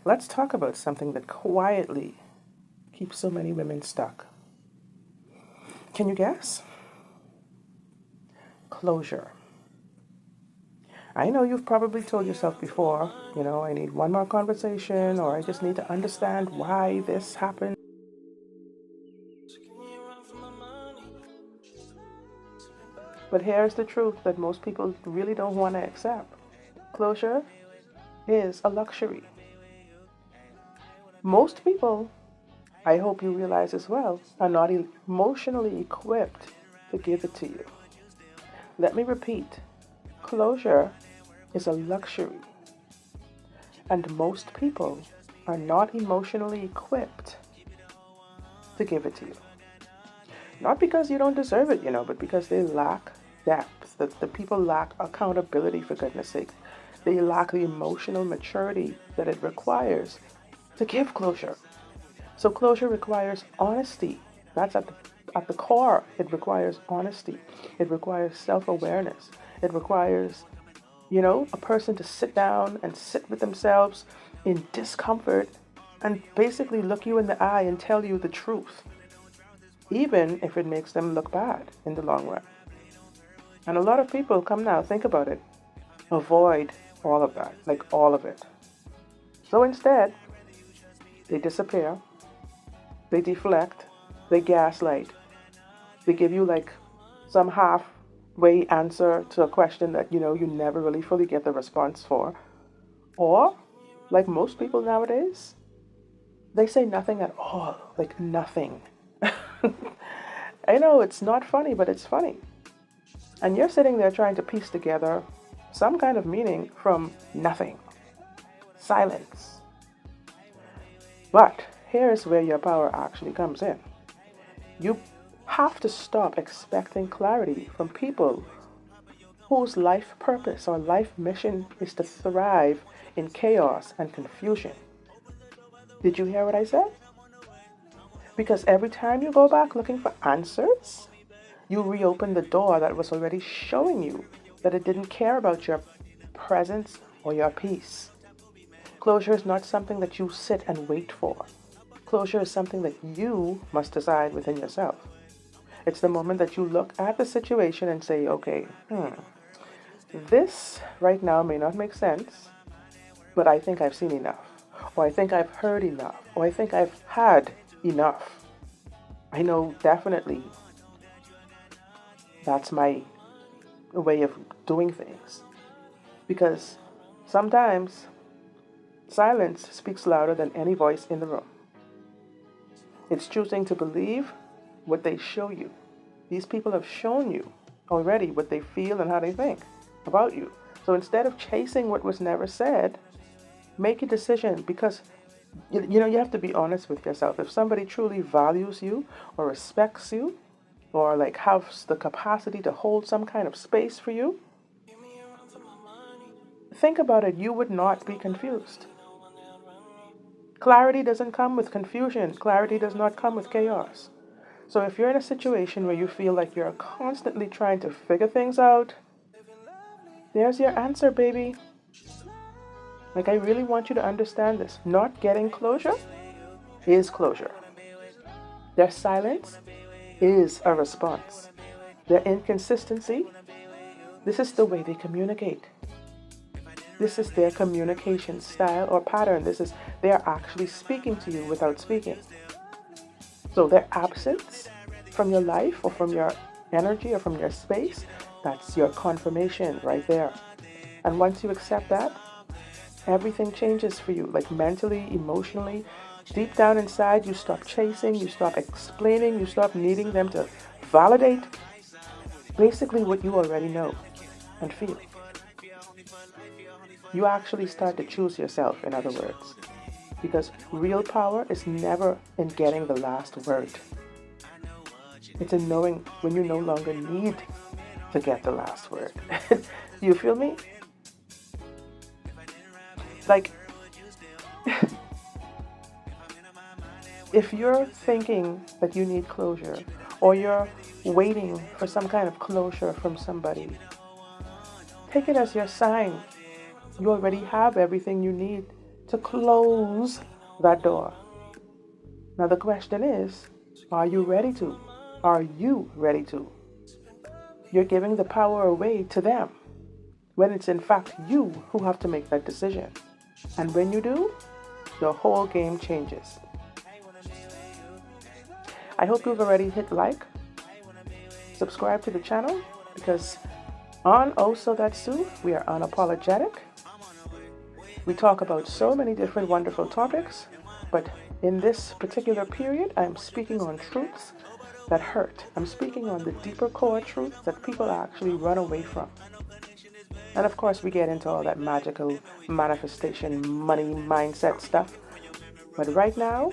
Let's talk about something that quietly keeps so many women stuck. Can you guess? Closure. I know you've probably told yourself before, I need one more conversation, or I just need to understand why this happened. But here's the truth that most people really don't want to accept. Closure is a luxury. Most people, I hope you realize as well, are not emotionally equipped to give it to you. Let me repeat, closure is a luxury, and most people are not emotionally equipped to give it to you. Not because you don't deserve it, but because they lack depth. The people lack accountability, for goodness sake. They lack the emotional maturity that it requires to give closure. So closure requires honesty. That's at the core. It requires honesty. It requires self-awareness. It requires, a person to sit down and sit with themselves in discomfort and basically look you in the eye and tell you the truth, even if it makes them look bad in the long run. And a lot of people, come now, think about it, avoid all of that, like all of it. So instead, they disappear, they deflect, they gaslight, they give you like some halfway answer to a question that, you never really fully get the response for. Or, like most people nowadays, they say nothing at all, like nothing. I know it's not funny, but it's funny. And you're sitting there trying to piece together some kind of meaning from nothing. Silence. But here's where your power actually comes in. You have to stop expecting clarity from people whose life purpose or life mission is to thrive in chaos and confusion. Did you hear what I said? Because every time you go back looking for answers, you reopen the door that was already showing you that it didn't care about your presence or your peace. Closure is not something that you sit and wait for. Closure is something that you must decide within yourself. It's the moment that you look at the situation and say, okay, this right now may not make sense, but I think I've seen enough. Or I think I've heard enough. Or I think I've had enough. I know definitely that's my way of doing things. Because sometimes silence speaks louder than any voice in the room. It's choosing to believe what they show you. These people have shown you already what they feel and how they think about you. So instead of chasing what was never said, make a decision, because you have to be honest with yourself. If somebody truly values you or respects you or like has the capacity to hold some kind of space for you, think about it, you would not be confused. Clarity doesn't come with confusion. Clarity does not come with chaos. So if you're in a situation where you feel like you're constantly trying to figure things out, there's your answer, baby. Like, I really want you to understand this. Not getting closure is closure. Their silence is a response. Their inconsistency, this is the way they communicate. This is their communication style or pattern. They are actually speaking to you without speaking. So their absence from your life or from your energy or from your space, that's your confirmation right there. And once you accept that, everything changes for you, like mentally, emotionally. Deep down inside, you stop chasing, you stop explaining, you stop needing them to validate basically what you already know and feel. You actually start to choose yourself, in other words. Because real power is never in getting the last word. It's in knowing when you no longer need to get the last word. You feel me? Like, if you're thinking that you need closure, or you're waiting for some kind of closure from somebody, take it as your sign. You already have everything you need to close that door. Now the question is, are you ready to? Are you ready to? You're giving the power away to them when it's in fact you who have to make that decision. And when you do, the whole game changes. I hope you've already hit like, subscribe to the channel, because on Oh So That Sue, we are unapologetic. We talk about so many different wonderful topics, but in this particular period, I'm speaking on truths that hurt. I'm speaking on the deeper core truths that people actually run away from. And of course, we get into all that magical manifestation, money, mindset stuff. But right now,